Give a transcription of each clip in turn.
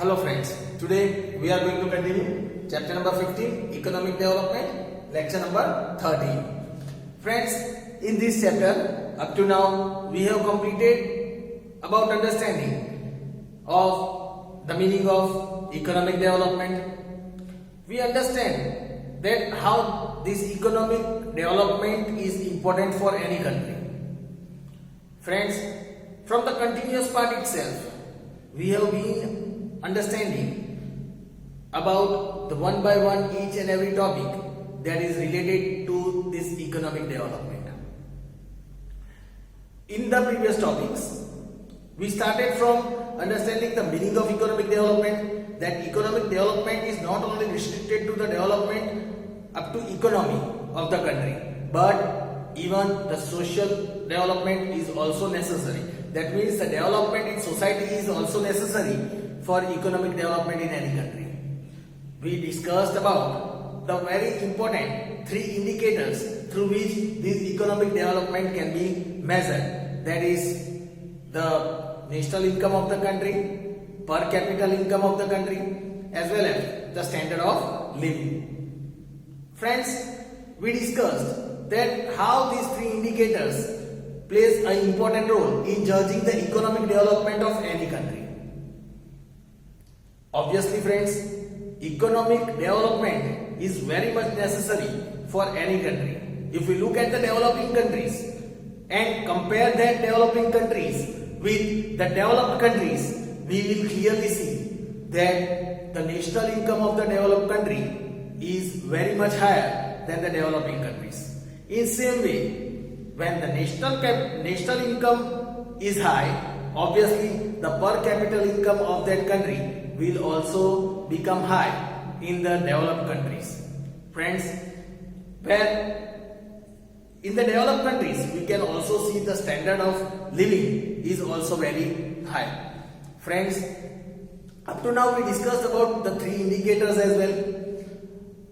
Hello friends, today we are going to continue chapter number 15, economic development, lecture number 13. Friends, in this chapter up to now we have completed about understanding of the meaning of economic development. We understand that how this economic development is important for any country. Friends, from the continuous part itself, we have been understanding about the one by one each and every topic that is related to this economic development. In the previous topics, we started from understanding the meaning of economic development, that economic development is not only restricted to the development up to economy of the country, but even the social development is also necessary. That means the development in society is also necessary for economic development in any country. We discussed about the very important three indicators through which this economic development can be measured. That is the national income of the country, per capita income of the country, as well as the standard of living. Friends, we discussed that how these three indicators plays an important role in judging the economic development of any country. Obviously friends, economic development is very much necessary for any country. If we look at the developing countries and compare that developing countries with the developed countries, we will clearly see that the national income of the developed country is very much higher than the developing countries. In same way, when the national income is high, obviously the per capita income of that country will also become high in the developed countries. Friends, where in the developed countries we can also see the standard of living is also very high. Friends, up to now we discussed about the three indicators as well.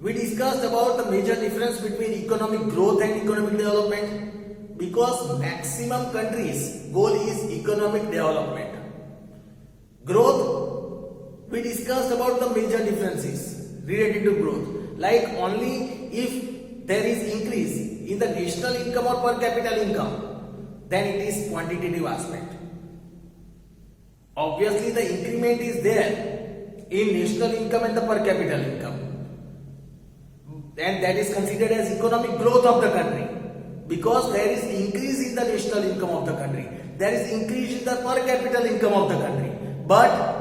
We discussed about the major difference between economic growth and economic development. Because maximum countries' goal is economic development. Growth, we discussed about the major differences related to growth. Like only if there is increase in the national income or per capita income, then it is quantitative aspect. Obviously the increment is there in national income and the per capita income. And that is considered as economic growth of the country. Because there is increase in the national income of the country, there is increase in the per capita income of the country. But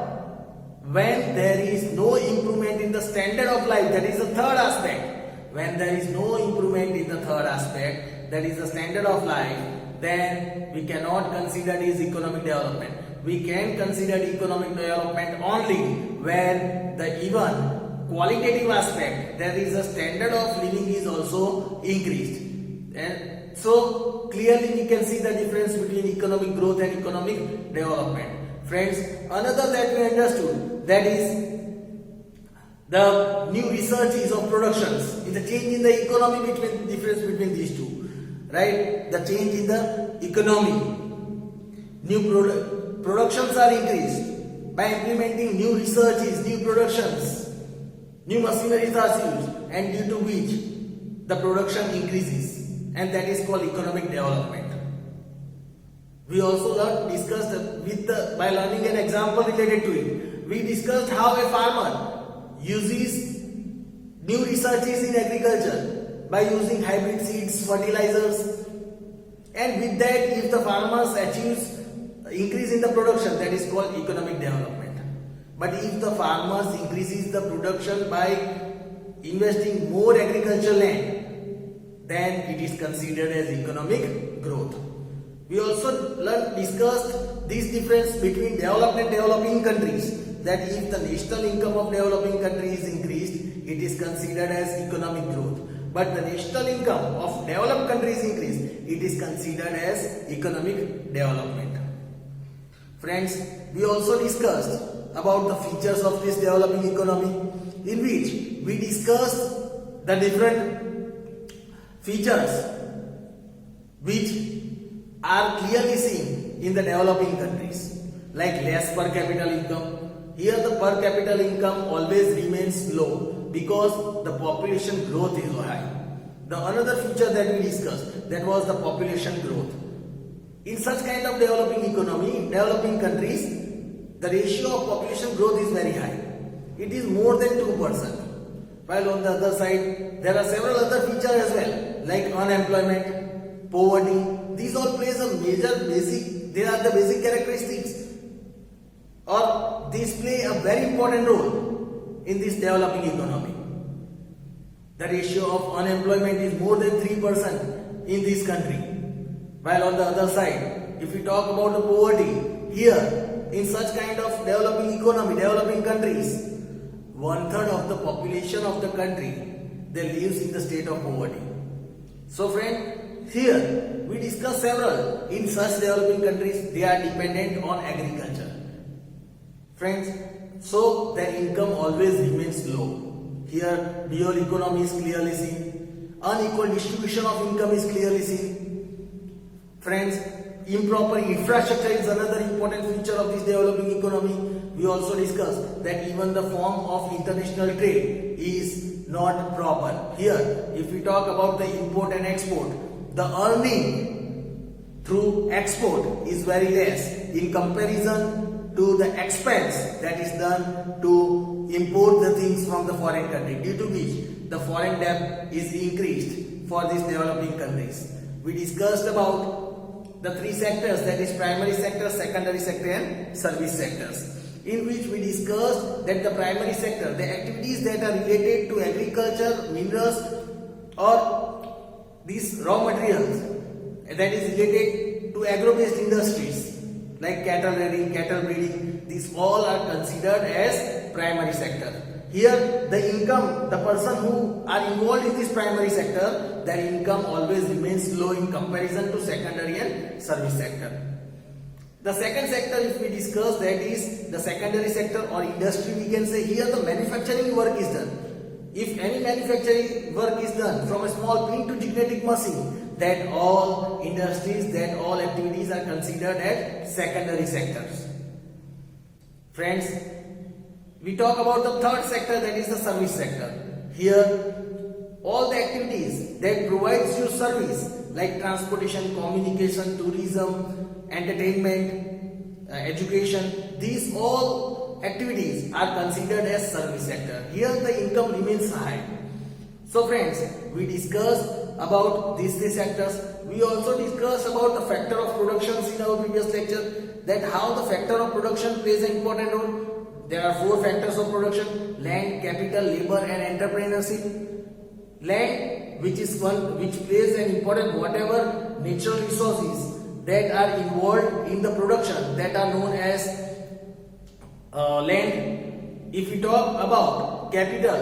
when there is no improvement in the standard of life, that is the third aspect. When there is no improvement in the third aspect, that is the standard of life, then we cannot consider it as economic development. We can consider economic development only when the even qualitative aspect, there is a standard of living is also increased. And so clearly we can see the difference between economic growth and economic development. Friends, another that we understood, that is the new researches of productions, is the change in the economy between difference between these two, right? The change in the economy, new productions are increased by implementing new researches, new productions, new machineries are used, and due to which the production increases. And that is called economic development. We also discussed by learning an example related to it. We discussed how a farmer uses new researches in agriculture by using hybrid seeds, fertilizers, and with that, if the farmers achieves increase in the production, that is called economic development. But if the farmers increases the production by investing more agricultural land, then it is considered as economic growth. We also discussed this difference between developed and developing countries, that if the national income of developing countries is increased, it is considered as economic growth. But the national income of developed countries increased, it is considered as economic development. Friends, we also discussed about the features of this developing economy, in which we discussed the different features which are clearly seen in the developing countries, like less per capita income, Here the per capita income always remains low because the population growth is high. The another feature that we discussed, that was the population growth. In such kind of developing economy, developing countries, the ratio of population growth is very high. It is more than 2%. While on the other side, there are several other features as well, like unemployment, poverty. These all plays a major basic, they are the basic characteristics, or these play a very important role in this developing economy. The ratio of unemployment is more than 3% in this country. While on the other side, if we talk about the poverty, here in such kind of developing economy, developing countries, 1/3 of the population of the country, they lives in the state of poverty. So friend, here we discuss several. In such developing countries, they are dependent on agriculture. Friends, so their income always remains low. Here, dual economy is clearly seen. Unequal distribution of income is clearly seen. Friends, improper infrastructure is another important feature of this developing economy. We also discussed that even the form of international trade is not proper. Here, if we talk about the import and export, the earning through export is very less in comparison to the expense that is done to import the things from the foreign country, due to which the foreign debt is increased for these developing countries. We discussed about the three sectors, that is primary sector, secondary sector and service sectors, in which we discussed that the primary sector, the activities that are related to agriculture, minerals or these raw materials that is related to agro-based industries like cattle rearing, cattle breeding, these all are considered as primary sector. Here the income, the person who are involved in this primary sector, their income always remains low in comparison to secondary and service sector. The second sector, if we discuss, that is the secondary sector or industry, we can say here the manufacturing work is done. If any manufacturing work is done from a small pin to genetic machine, that all industries, that all activities are considered as secondary sectors. Friends, we talk about the third sector, that is the service sector. Here, all the activities that provides you service like transportation, communication, tourism, entertainment, education, these all activities are considered as service sector. Here the income remains high. So friends, we discussed about these three sectors. We also discussed about the factor of productions in our previous lecture, that how the factor of production plays an important role. There are four factors of production: land, capital, labor and entrepreneurship. Land, which plays an important, whatever natural resources that are involved in the production, that are known as land. If we talk about capital,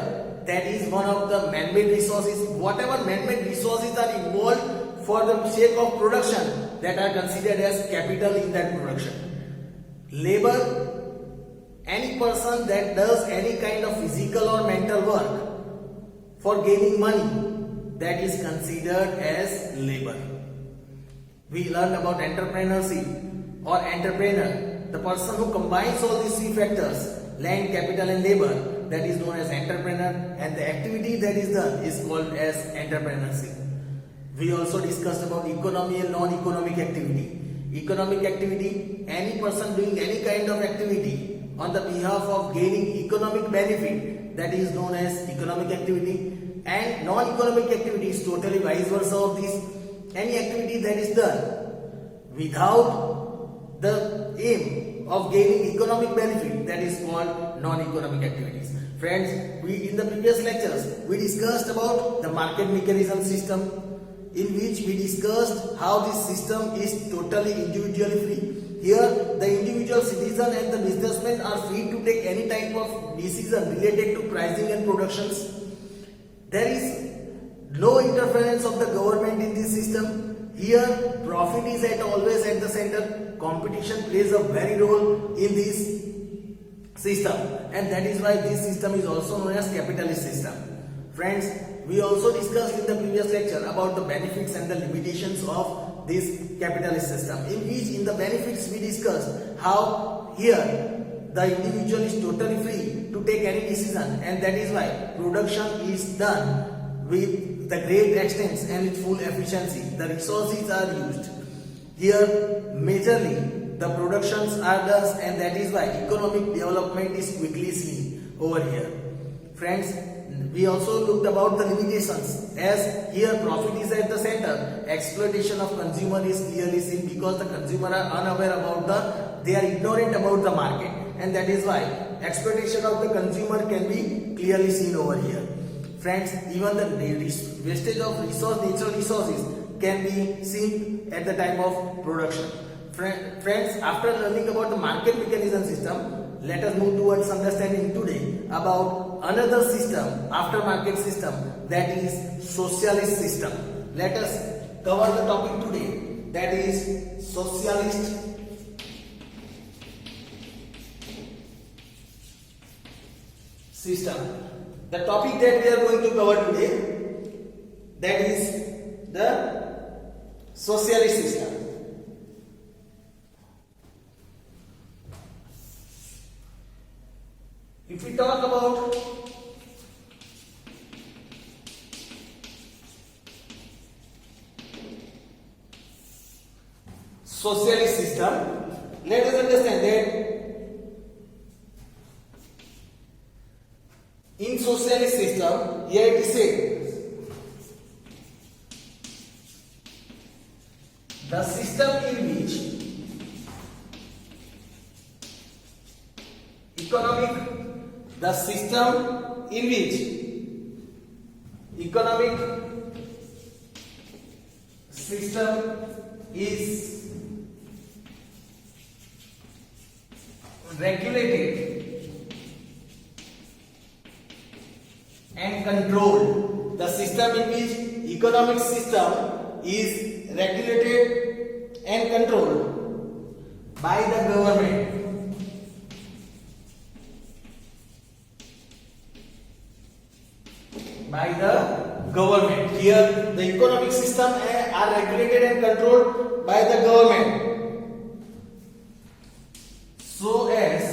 that is one of the man-made resources. Whatever man-made resources are involved for the sake of production, that are considered as capital in that production. Labor, any person that does any kind of physical or mental work for gaining money, that is considered as labor. We learned about entrepreneurship or entrepreneur, the person who combines all these three factors, land, capital and labor, that is known as entrepreneur, and the activity that is done is called as entrepreneurship. We also discussed about economy and non-economic activity. Economic activity, any person doing any kind of activity on the behalf of gaining economic benefit, that is known as economic activity. And non-economic activity is totally vice versa of this. Any activity that is done without the aim of gaining economic benefit, that is called non-economic activities. Friends, in the previous lectures, we discussed about the market mechanism system, in which we discussed how this system is totally individually free. Here, the individual citizen and the businessman are free to take any type of decision related to pricing and productions. There is no interference of the government in this system. Here, profit is always at the center. Competition plays a very role in this system, and that is why this system is also known as capitalist system. Friends, we also discussed in the previous lecture about the benefits and the limitations of this capitalist system, in which in the benefits we discussed how here the individual is totally free to take any decision, and that is why production is done with the great extent and with full efficiency. The resources are used. Here majorly the productions are done, and that is why economic development is quickly seen over here. Friends, we also looked about the limitations, as here profit is at the center. Exploitation of consumer is clearly seen because the consumer are unaware about they are ignorant about the market, and that is why exploitation of the consumer can be clearly seen over here. Friends, even the wastage of natural resources can be seen at the time of production. Friends, after learning about the market mechanism system, let us move towards understanding today about another system after market system, that is socialist system. Let us cover the topic today, that is socialist system. The topic that we are going to cover today, that is the socialist system. If we talk about socialist system, let us understand that in socialist system, here it is said, the system in which economic system is regulated and controlled. The system in which economic system is regulated and controlled by the government. Here the economic system are regulated and controlled by the government, so as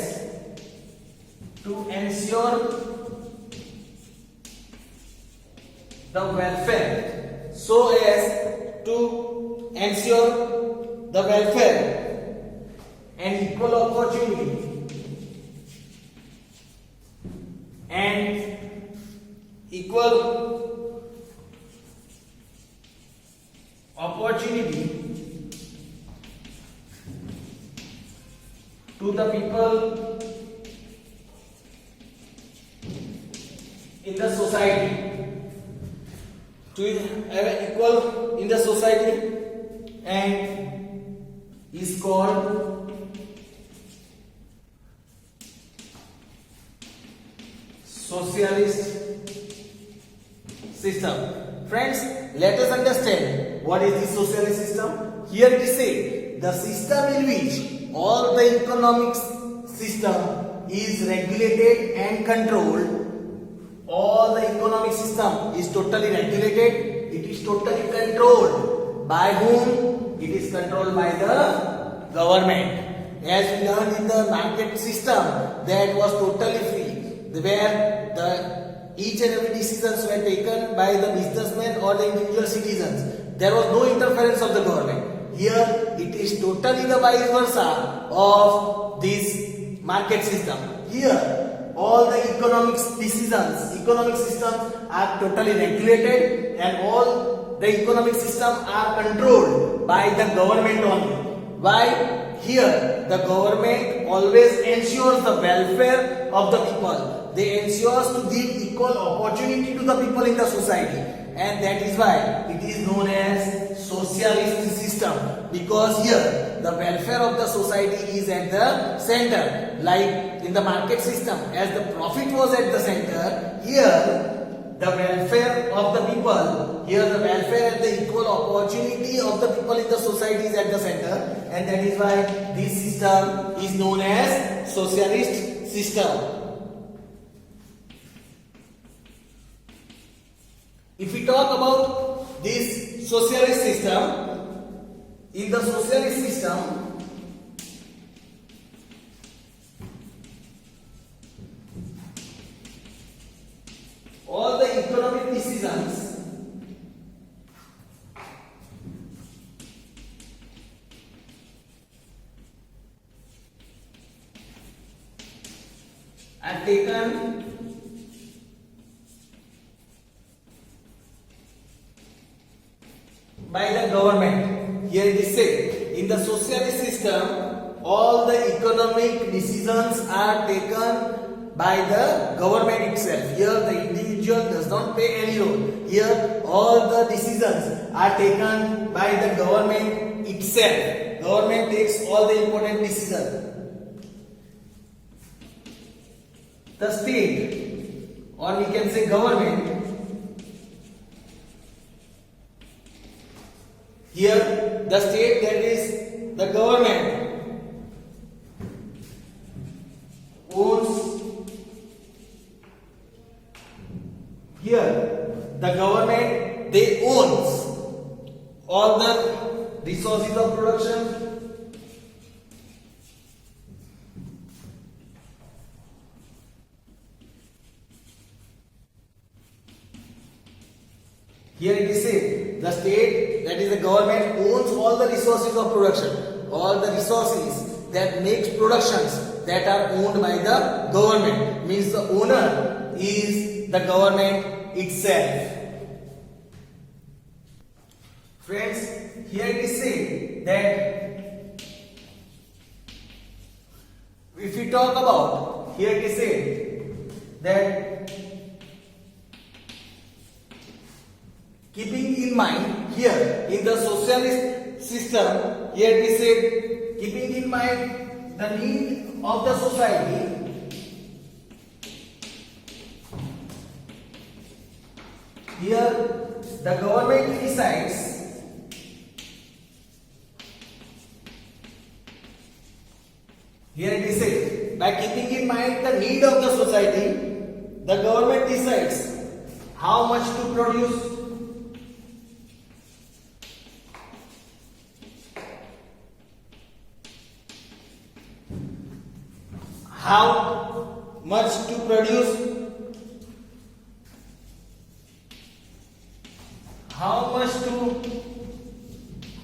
to ensure the welfare and equal opportunity to the people in the society, to have equal in the society, and is called socialist system. Friends, let us understand what is the socialist system. Here it is said, the system in which all the economic system is regulated and controlled. All the economic system is totally regulated, it is totally controlled. By whom? It is controlled by the government. As we learned in the market system, that was totally free, where each and every decisions were taken by the businessmen or the individual citizens. There was no interference of the government. Here it is totally the vice versa of this market system. Here all the economic systems are totally regulated, and all the economic systems are controlled by the government only. Why? Here the government always ensures the welfare of the people. They ensures to give equal opportunity to the people in the society, and that is why it is known as socialist system, because here the welfare of the society is at the center. Like in the market system, as the profit was at the center, here the welfare of the people, here the welfare and the equal opportunity of the people in the society is at the center, and that is why this system is known as socialist system. If we talk about this socialist system, in the socialist system, by the government. Here it is said, in the socialist system, all the economic decisions are taken by the government itself. Here the individual does not play any role. Here all the decisions are taken by the government itself. Government takes all the important decisions. The state, or we can say government, here the state, that is the government, owns, here the government, they owns all the resources of production. Here it is said, the state, that is the government, owns all the resources of production, all the resources that makes productions that are owned by the government, means the owner is the government itself. Friends, here it is said that if we talk about, here it is said that keeping in mind, here in the socialist system, here it is said, keeping in mind the need of the society, here the government decides here it is said, by keeping in mind the need of the society, the government decides how much to produce, how much to produce, how much to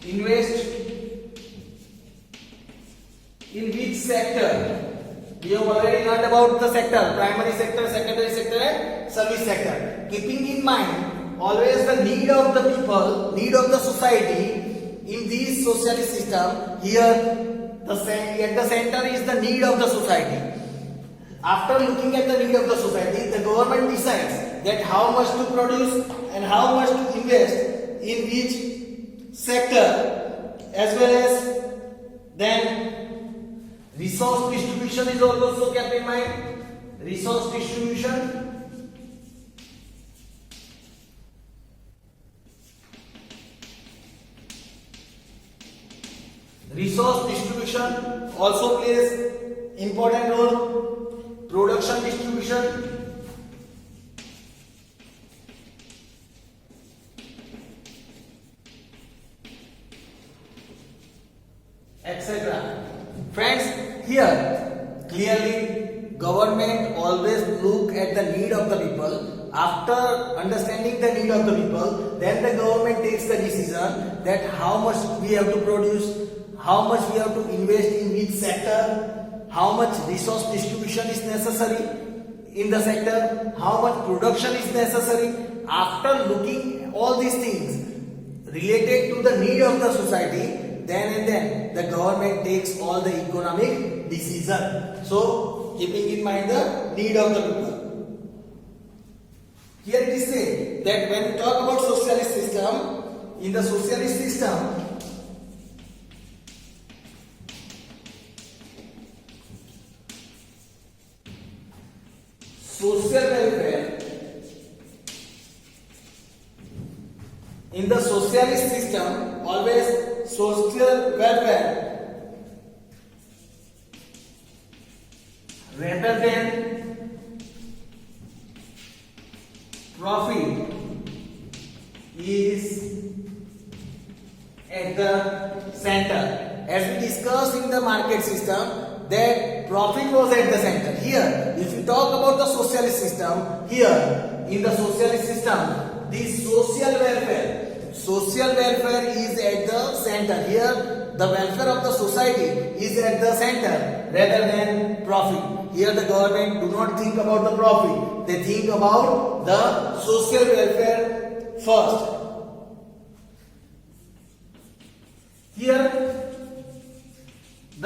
invest, in which sector. We have already learned about the sector, primary sector, secondary sector and service sector. Keeping in mind always the need of the people, need of the society in this socialist system, here at the center is the need of the society. After looking at the need of the society, the government decides that how much to produce and how much to invest in which sector, as well as then resource distribution is also kept in mind. Resource distribution, also plays important role. Production distribution, etc. Friends, here clearly government always look at the need of the people. After understanding the need of the people, then the government takes the decision that how much we have to produce, how much we have to invest in which sector, how much resource distribution is necessary in the sector, how much production is necessary. After looking all these things related to the need of the society, then the government takes all the economic decision. So keeping in mind the need of the people. Here it is said that when we talk about socialist system, in the socialist system, social welfare, in the socialist system always social welfare rather than profit is at the center. As we discussed in the market system, that profit was at the center. Here, if you talk about the socialist system, here in the socialist system, this social welfare is at the center. Here, the welfare of the society is at the center rather than profit. Here, the government do not think about the profit; they think about the social welfare first.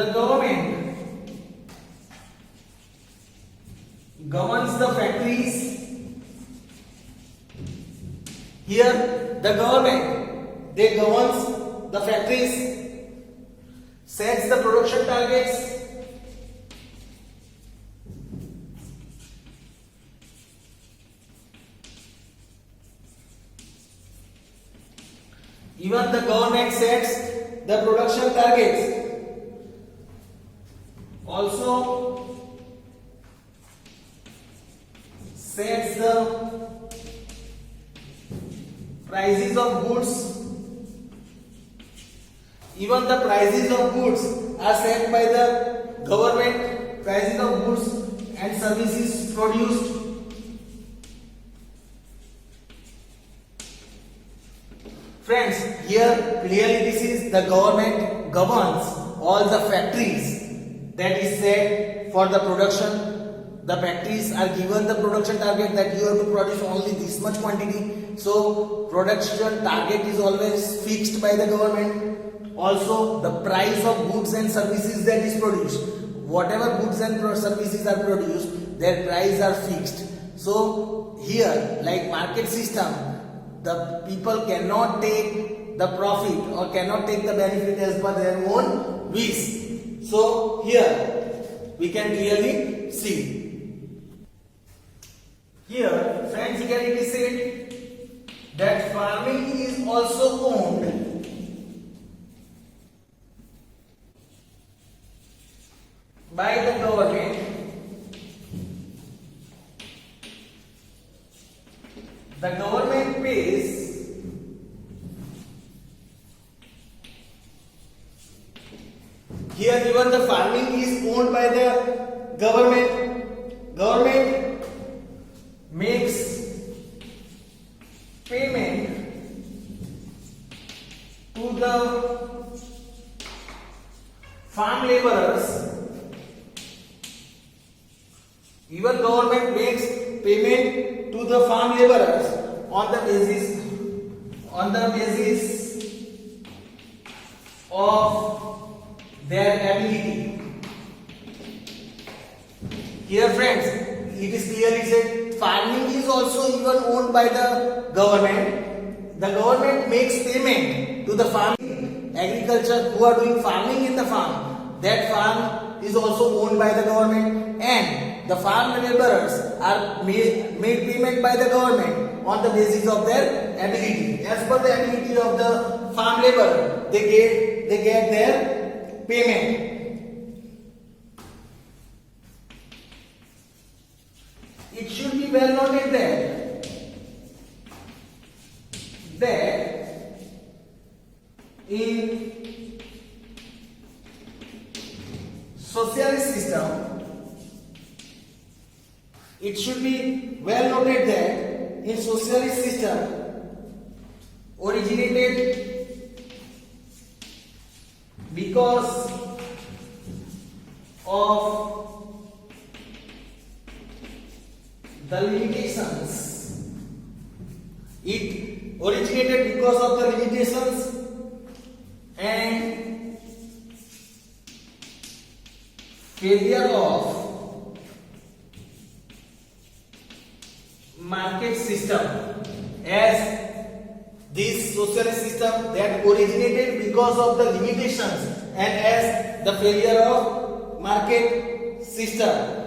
the government governs the factories. Here the government, they governs the factories, sets the production targets, even the government sets the production targets. Also sets the prices of goods. Even the prices of goods are set by the government, prices of goods and services produced. Friends, here clearly this is the government governs all the factories that is set for the production. The factories are given the production target that you have to produce only this much quantity. So production target is always fixed by the government. Also the price of goods and services that is produced. Whatever goods and services are produced, their price are fixed. So here, like market system, the people cannot take the profit or cannot take the benefit as per their own wish. So here we can clearly see. Here, friends, here it is said that farming is also owned by the government. The government pays here even the farming is owned by the government. Government makes payment to the farm laborers. Even government makes payment to the farm laborers on the basis of their ability. Here, friends, it is clearly said farming is also even owned by the government. The government makes payment to the farm agriculture who are doing farming in the farm. That farm is also owned by the government, and the farm laborers are made payment by the government on the basis of their ability. As per the ability of the farm laborer, they get their payment. It should be well noted that in socialist system, it should be well noted that in socialist system originated because of the limitations. It originated because of the limitations and failure of market system, as this socialist system that originated because of the limitations and as the failure of market system.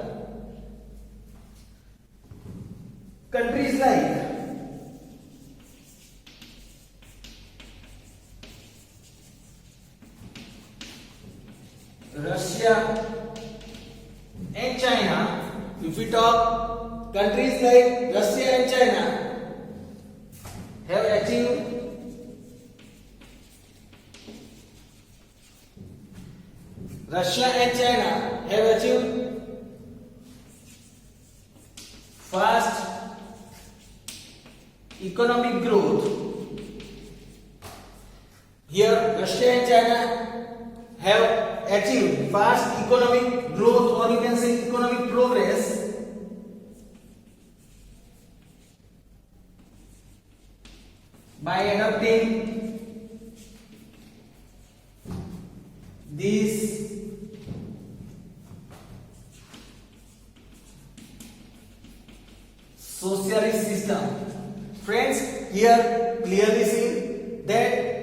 Countries like Russia and China, if we talk, countries like Russia and China have achieved fast economic growth. Here Russia and China have achieved fast economic growth, or you can say economic progress by adopting these here clearly seen that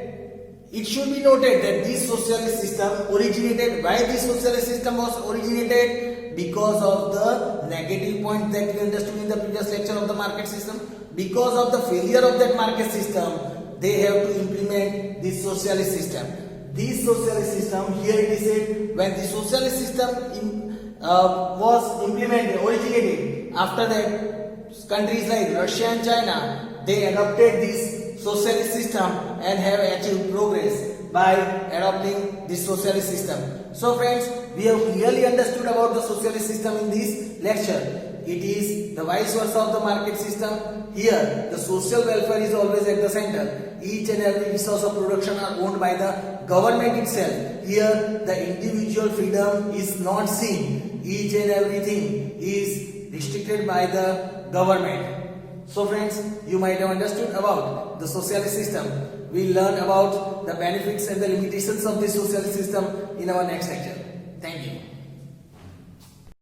it should be noted that this socialist system originated. Why this socialist system was originated? Because of the negative point that we understood in the previous lecture of the market system. Because of the failure of that market system, they have to implement this socialist system. This socialist system, here it is said, when the socialist system was implemented, originated, after that countries like Russia and China, they adopted this socialist system and have achieved progress by adopting this socialist system. So friends, we have clearly understood about the socialist system in this lecture. It is the vice versa of the market system. Here, the social welfare is always at the center. Each and every resource of production are owned by the government itself. Here, the individual freedom is not seen. Each and everything is restricted by the government. So friends, you might have understood about the socialist system. We'll learn about the benefits and the limitations of this socialist system in our next lecture. Thank you.